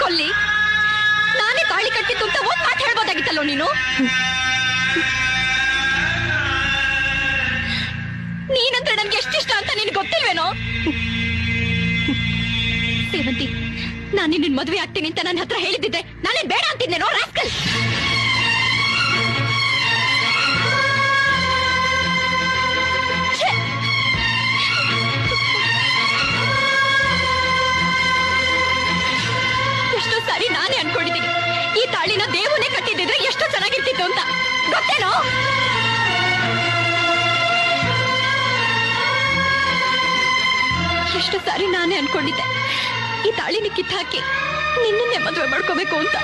ಕೊಲ್ಲಿ. ನಾನೇ ತಾಳಿ ಕಟ್ಟಿತ್ತು ಅಂತ ಒಂದ್ ಮಾತು ಹೇಳ್ಬೋದಾಗಿತ್ತಲ್ಲೋ ನೀನು. ನೀನಂದ್ರೆ ನನ್ಗೆ ಎಷ್ಟಿಷ್ಟ ಅಂತ ನಿನ್ಗೆ ಗೊತ್ತಿಲ್ವೇನೋ. ಸೇವಂತಿ, ನಾನು ನಿನ್ನ ಮದುವೆ ಆಗ್ತೀನಿ ಅಂತ ನನ್ನ ಹತ್ರ ಹೇಳಿದ್ದಿದ್ರೆ ನಾನೇನ್ ಬೇಡ ಅಂತಿದ್ದೇನೋ ರಾಸ್ಕಲ್. ಎಷ್ಟೋ ಸಾರಿ ನಾನೇ ಅನ್ಕೊಂಡಿದ್ದೀನಿ ಈ ತಾಳಿನ ದೇವನೇ ಕಟ್ಟಿದ್ದಿದ್ರೆ ಎಷ್ಟು ಚೆನ್ನಾಗಿರ್ತಿತ್ತು ಅಂತ. ಗೊತ್ತೇನೋ? ಎಷ್ಟು ಸಾರಿ ನಾನೇ ಅನ್ಕೊಂಡಿದ್ದೆ ಈ ತಾಳಿನ ಕಿತ್ತಾಕಿ ನಿನ್ನನ್ನೇ ಮದುವೆ ಮಾಡ್ಕೋಬೇಕು ಅಂತ.